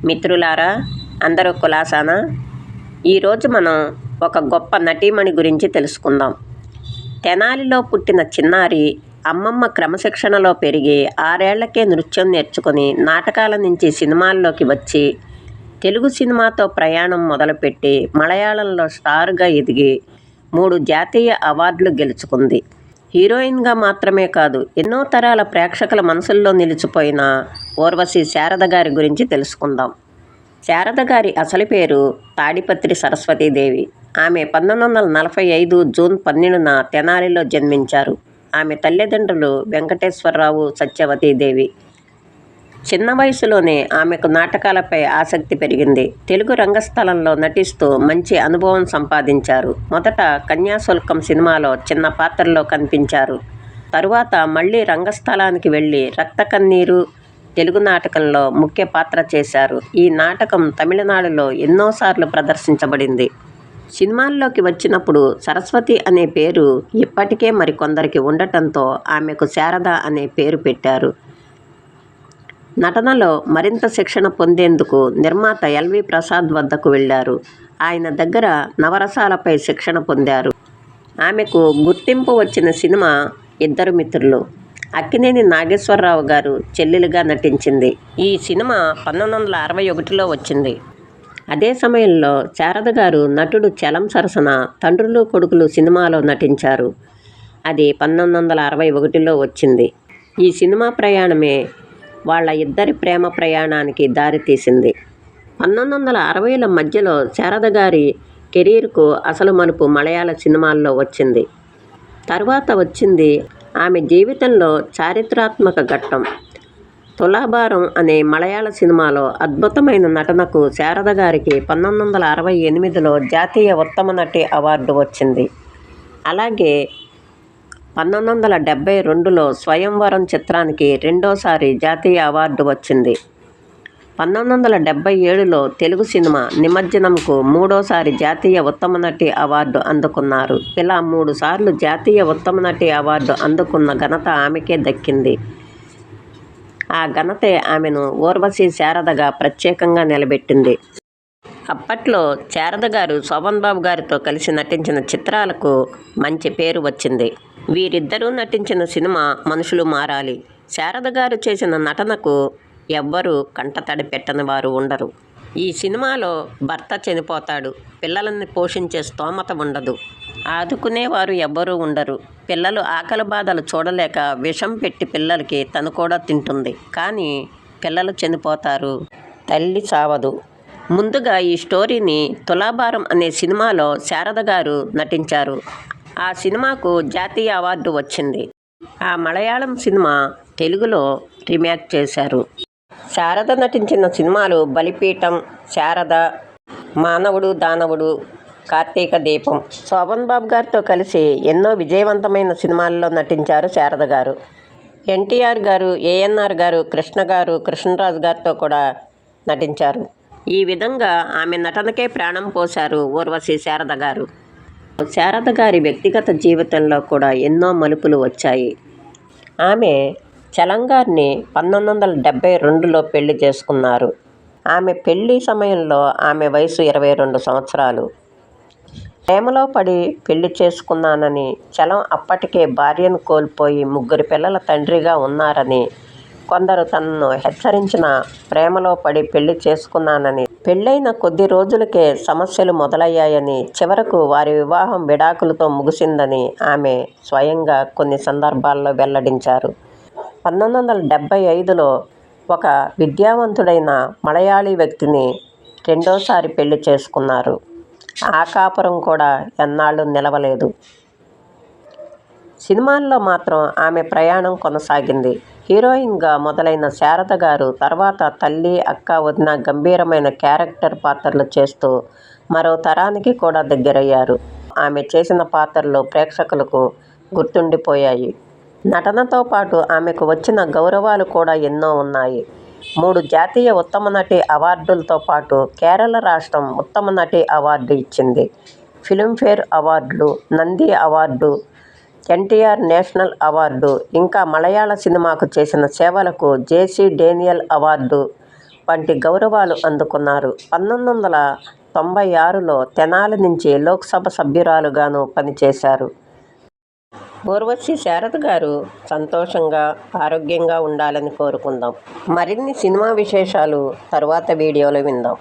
మిత్రులారా, అందరూ కులాసానా? ఈరోజు మనం ఒక గొప్ప నటీమణి గురించి తెలుసుకుందాం. తెనాలిలో పుట్టిన చిన్నారి అమ్మమ్మ క్రమశిక్షణలో పెరిగి 6 ఏళ్లకే నృత్యం నేర్చుకుని నాటకాల నుంచి సినిమాల్లోకి వచ్చి తెలుగు సినిమాతో ప్రయాణం మొదలుపెట్టి మలయాళంలో స్టార్గా ఎదిగి 3 జాతీయ అవార్డులు గెలుచుకుంది. హీరోయిన్గా మాత్రమే కాదు, ఎన్నో తరాల ప్రేక్షకుల మనసుల్లో నిలిచిపోయిన ఊర్వశి శారద గారి గురించి తెలుసుకుందాం. శారద గారి అసలు పేరు తాడిపత్రి సరస్వతీదేవి. ఆమె 1945 జూన్ 12న తెనాలిలో జన్మించారు. ఆమె తల్లిదండ్రులు వెంకటేశ్వరరావు, సత్యవతీదేవి. చిన్న వయసులోనే ఆమెకు నాటకాలపై ఆసక్తి పెరిగింది. తెలుగు రంగస్థలంలో నటిస్తూ మంచి అనుభవం సంపాదించారు. మొదట కన్యాశుల్కం సినిమాలో చిన్న పాత్రలో కనిపించారు. తరువాత మళ్ళీ రంగస్థలానికి వెళ్ళి రక్త కన్నీరు తెలుగు నాటకంలో ముఖ్య పాత్ర చేశారు. ఈ నాటకం తమిళనాడులో ఎన్నోసార్లు ప్రదర్శించబడింది. సినిమాల్లోకి వచ్చినప్పుడు సరస్వతి అనే పేరు ఇప్పటికే మరికొందరికి ఉండటంతో ఆమెకు శారద అనే పేరు పెట్టారు. నటనలో మరింత శిక్షణ పొందేందుకు నిర్మాత ఎల్వి ప్రసాద్ వద్దకు వెళ్లారు. ఆయన దగ్గర నవరసాలపై శిక్షణ పొందారు. ఆమెకు గుర్తింపు వచ్చిన సినిమా ఇద్దరు మిత్రులు. అక్కినేని నాగేశ్వరరావు గారు చెల్లెలుగా నటించింది. ఈ సినిమా 1961లో వచ్చింది. అదే సమయంలో శారద గారు నటుడు చలం సరసన తండ్రులు కొడుకులు సినిమాలో నటించారు. అది 1961లో వచ్చింది. ఈ సినిమా ప్రయాణమే వాళ్ళ ఇద్దరి ప్రేమ ప్రయాణానికి దారితీసింది. 1960ల మధ్యలో శారద గారి కెరీర్కు అసలు మలుపు మలయాళ సినిమాల్లో వచ్చింది. తర్వాత వచ్చింది ఆమె జీవితంలో చారిత్రాత్మక ఘట్టం. తులాభారం అనే మలయాళ సినిమాలో అద్భుతమైన నటనకు శారద గారికి 1968లో జాతీయ ఉత్తమ నటి అవార్డు వచ్చింది. అలాగే 1972లో స్వయంవరం చిత్రానికి రెండోసారి జాతీయ అవార్డు వచ్చింది. 1977లో తెలుగు సినిమా నిమజ్జనంకు మూడోసారి జాతీయ ఉత్తమ నటి అవార్డు అందుకున్నారు. ఇలా 3 సార్లు జాతీయ ఉత్తమ నటి అవార్డు అందుకున్న ఘనత ఆమెకే దక్కింది. ఆ ఘనతే ఆమెను ఊర్వశి శారదగా ప్రత్యేకంగా నిలబెట్టింది. అప్పట్లో శారద గారు శోభన్ బాబు గారితో కలిసి నటించిన చిత్రాలకు మంచి పేరు వచ్చింది. వీరిద్దరూ నటించిన సినిమా మనుషులు మారాలి. శారద గారు చేసిన నటనకు ఎవ్వరూ కంటతడి పెట్టని వారు ఉండరు. ఈ సినిమాలో భర్త చనిపోతాడు. పిల్లలని పోషించే స్తోమత ఉండదు. ఆదుకునేవారు ఎవ్వరూ ఉండరు. పిల్లలు ఆకలి బాధలు చూడలేక విషం పెట్టి పిల్లలకి తను కూడా తింటుంది. కానీ పిల్లలు చనిపోతారు, తల్లి చావదు. ముందుగా ఈ స్టోరీని తులాభారం అనే సినిమాలో శారద గారు నటించారు. ఆ సినిమాకు జాతీయ అవార్డు వచ్చింది. ఆ మలయాళం సినిమా తెలుగులో రీమేక్ చేశారు. శారద నటించిన సినిమాలు బలిపీఠం, శారద, మానవుడు దానవుడు, కార్తీక దీపం. శోభన్ బాబు గారితో కలిసి ఎన్నో విజయవంతమైన సినిమాల్లో నటించారు శారద గారు. ఎన్టీఆర్ గారు, ఏఎన్ఆర్ గారు, కృష్ణ గారు, కృష్ణరాజు గారితో కూడా నటించారు. ఈ విధంగా ఆమె నటనకే ప్రాణం పోశారు ఊర్వశి శారద గారు. శారద గారి వ్యక్తిగత జీవితంలో కూడా ఎన్నో మలుపులు వచ్చాయి. ఆమె చలం గారిని 1972లో పెళ్లి చేసుకున్నారు. ఆమె పెళ్లి సమయంలో ఆమె వయసు 22 సంవత్సరాలు. ప్రేమలో పడి పెళ్లి చేసుకున్నానని, చలం అప్పటికే భార్యను కోల్పోయి 3 పిల్లల తండ్రిగా ఉన్నారని, కొందరు తనను హెచ్చరించిన ప్రేమలో పడి పెళ్లి చేసుకున్నానని, పెళ్ళైన కొద్ది రోజులకే సమస్యలు మొదలయ్యాయని, చివరకు వారి వివాహం విడాకులతో ముగిసిందని ఆమె స్వయంగా కొన్ని సందర్భాల్లో వెల్లడించారు. 1975లో ఒక విద్యావంతుడైన మలయాళీ వ్యక్తిని రెండోసారి పెళ్లి చేసుకున్నారు. ఆ కాపురం కూడా ఎన్నాళ్ళు నిలవలేదు. సినిమాల్లో మాత్రం ఆమె ప్రయాణం కొనసాగింది. హీరోయిన్గా మొదలైన శారద గారు తర్వాత తల్లి, అక్క, వదిన గంభీరమైన క్యారెక్టర్ పాత్రలు చేస్తూ మరో తరానికి కూడా దగ్గరయ్యారు. ఆమె చేసిన పాత్రలు ప్రేక్షకులకు గుర్తుండిపోయాయి. నటనతో పాటు ఆమెకు వచ్చిన గౌరవాలు కూడా ఎన్నో ఉన్నాయి. 3 జాతీయ ఉత్తమ నటి అవార్డులతో పాటు కేరళ రాష్ట్రం ఉత్తమ నటి అవార్డు ఇచ్చింది. ఫిల్మ్ఫేర్ అవార్డులు, Nandi award, NTR national award, ఇంకా మలయాళ సినిమాకు చేసిన సేవలకు జేసీ డేనియల్ అవార్డు, వంటి గౌరవాలు అందుకున్నారు. 1996లో తెనాలి నుంచి లోక్సభ సభ్యురాలుగాను పనిచేశారు. ఊర్వశి శారద గారు సంతోషంగా, ఆరోగ్యంగా ఉండాలని కోరుకుందాం. మరిన్ని సినిమా విశేషాలు తరువాత వీడియోలో విందాం.